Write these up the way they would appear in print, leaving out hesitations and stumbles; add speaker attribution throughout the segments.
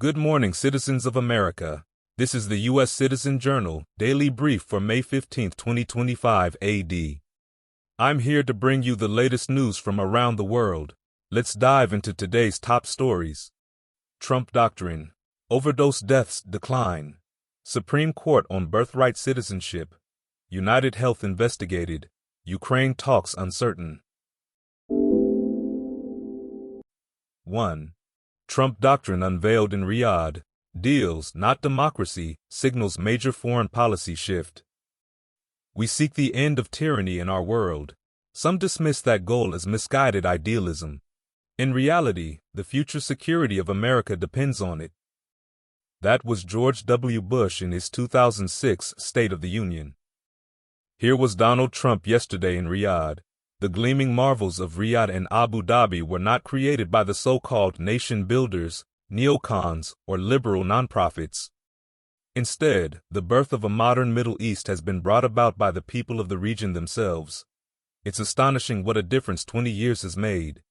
Speaker 1: Good morning, citizens of America. This is the U.S. Citizen Journal, Daily Brief for May 15, 2025 AD. I'm here to bring you the latest news from around the world. Let's dive into today's top stories. Trump Doctrine. Overdose deaths decline. Supreme Court on Birthright Citizenship. UnitedHealth investigated. Ukraine talks uncertain. 1. Trump Doctrine unveiled in Riyadh. Deals, not democracy, signals major foreign policy shift. We seek the end of tyranny in our world. Some dismiss that goal as misguided idealism. In reality, the future security of America depends on it. That was George W. Bush in his 2006 State of the Union. Here was Donald Trump yesterday in Riyadh. The gleaming marvels of Riyadh and Abu Dhabi were not created by the so-called nation builders, neocons, or liberal nonprofits. Instead, the birth of a modern Middle East has been brought about by the people of the region themselves. It's astonishing what a difference 20 years has made.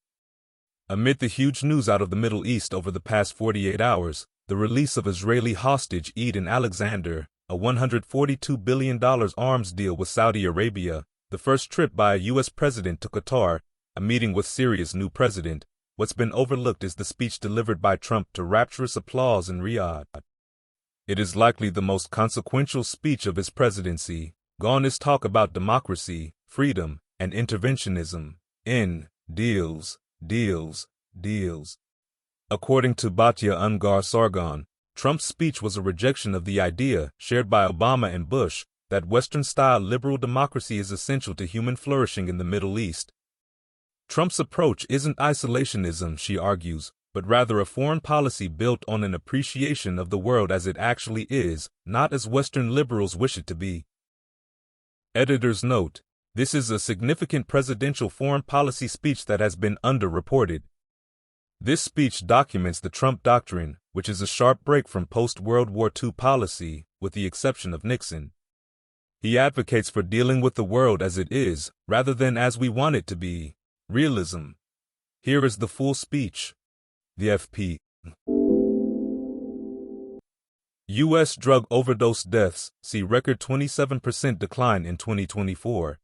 Speaker 1: Amid the huge news out of the Middle East over the past 48 hours, the release of Israeli hostage Eden Alexander, a $142 billion arms deal with Saudi Arabia, the first trip by a U.S. president to Qatar, a meeting with Syria's new president, what's been overlooked is the speech delivered by Trump to rapturous applause in Riyadh. It is likely the most consequential speech of his presidency. Gone is talk about democracy, freedom, and interventionism. In deals. According to Batya Ungar Sargon, Trump's speech was a rejection of the idea, shared by Obama and Bush, that Western-style liberal democracy is essential to human flourishing in the Middle East. Trump's approach isn't isolationism, she argues, but rather a foreign policy built on an appreciation of the world as it actually is, not as Western liberals wish it to be. Editor's note: this is a significant presidential foreign policy speech that has been underreported. This speech documents the Trump Doctrine, which is a sharp break from post-World War II policy, with the exception of Nixon. He advocates for dealing with the world as it is, rather than as we want it to be. Realism. Here is the full speech. The FP. U.S. drug overdose deaths see record 27% decline in 2024.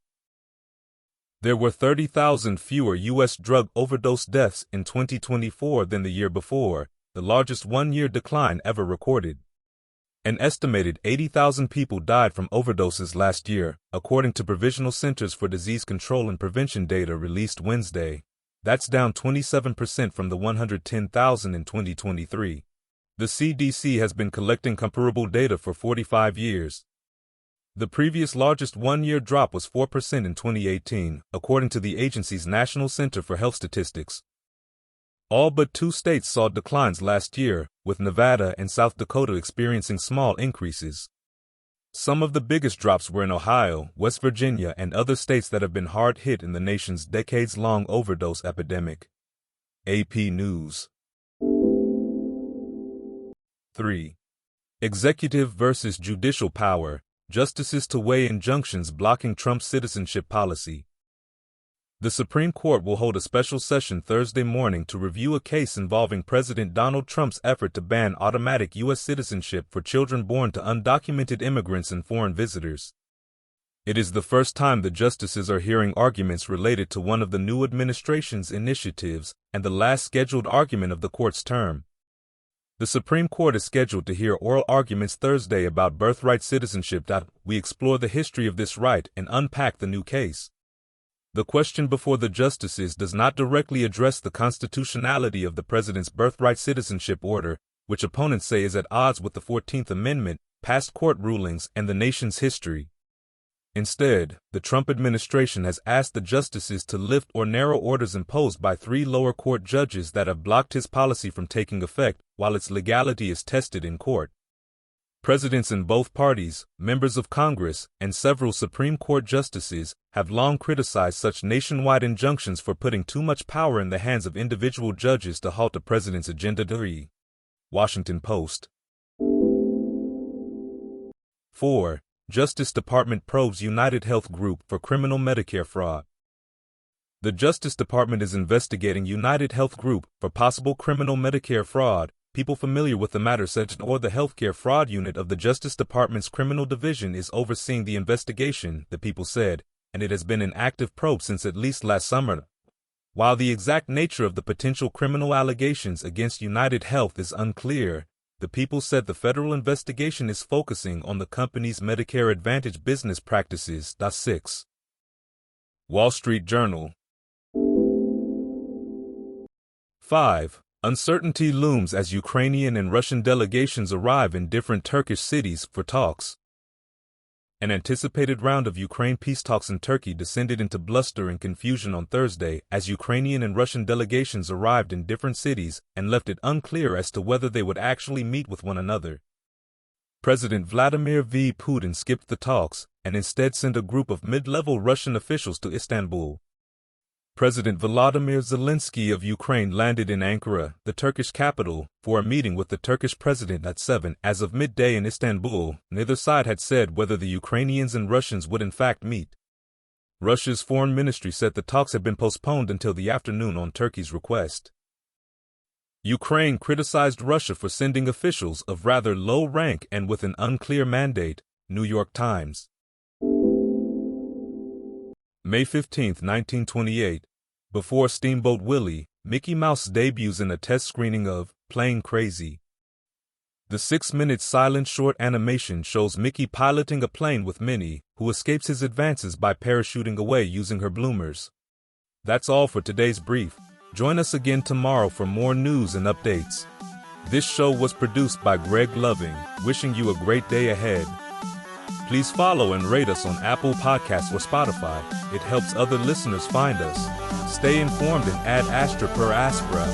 Speaker 1: There were 30,000 fewer U.S. drug overdose deaths in 2024 than the year before, the largest one-year decline ever recorded. An estimated 80,000 people died from overdoses last year, according to Provisional Centers for Disease Control and Prevention data released Wednesday. That's down 27% from the 110,000 in 2023. The CDC has been collecting comparable data for 45 years. The previous largest one-year drop was 4% in 2018, according to the agency's National Center for Health Statistics. All but 2 states saw declines last year, with Nevada and South Dakota experiencing small increases. Some of the biggest drops were in Ohio, West Virginia, and other states that have been hard hit in the nation's decades-long overdose epidemic. AP News. 3. Executive versus judicial power. Justices to weigh injunctions blocking Trump's citizenship policy. The Supreme Court will hold a special session Thursday morning to review a case involving President Donald Trump's effort to ban automatic U.S. citizenship for children born to undocumented immigrants and foreign visitors. It is the first time the justices are hearing arguments related to one of the new administration's initiatives and the last scheduled argument of the court's term. The Supreme Court is scheduled to hear oral arguments Thursday about birthright citizenship. We explore the history of this right and unpack the new case. The question before the justices does not directly address the constitutionality of the president's birthright citizenship order, which opponents say is at odds with the 14th Amendment, past court rulings, and the nation's history. Instead, the Trump administration has asked the justices to lift or narrow orders imposed by 3 lower court judges that have blocked his policy from taking effect while its legality is tested in court. Presidents in both parties, members of Congress, and several Supreme Court justices have long criticized such nationwide injunctions for putting too much power in the hands of individual judges to halt a president's agenda. 3. Washington Post. 4. Justice Department probes UnitedHealth Group for criminal Medicare fraud. The Justice Department is investigating UnitedHealth Group for possible criminal Medicare fraud, people familiar with the matter said or the healthcare fraud unit of the Justice Department's criminal division is overseeing the investigation, the people said, and it has been an active probe since at least last summer. While the exact nature of the potential criminal allegations against UnitedHealth is unclear, the people said the federal investigation is focusing on the company's Medicare Advantage business practices. 6. Wall Street Journal. 5. Uncertainty looms as Ukrainian and Russian delegations arrive in different Turkish cities for talks. An anticipated round of Ukraine peace talks in Turkey descended into bluster and confusion on Thursday as Ukrainian and Russian delegations arrived in different cities and left it unclear as to whether they would actually meet with one another. President Vladimir Putin skipped the talks and instead sent a group of mid-level Russian officials to Istanbul. President Volodymyr Zelensky of Ukraine landed in Ankara, the Turkish capital, for a meeting with the Turkish president at 7 as of midday in Istanbul. Neither side had said whether the Ukrainians and Russians would in fact meet. Russia's foreign ministry said the talks had been postponed until the afternoon on Turkey's request. Ukraine criticized Russia for sending officials of rather low rank and with an unclear mandate, New York Times. May 15, 1928. Before Steamboat Willie, Mickey Mouse debuts in a test screening of Plane Crazy. The 6-minute silent short animation shows Mickey piloting a plane with Minnie, who escapes his advances by parachuting away using her bloomers. That's all for today's brief. Join us again tomorrow for more news and updates. This show was produced by Greg Loving, wishing you a great day ahead. Please follow and rate us on Apple Podcasts or Spotify. It helps other listeners find us. Stay informed and ad astra per aspera.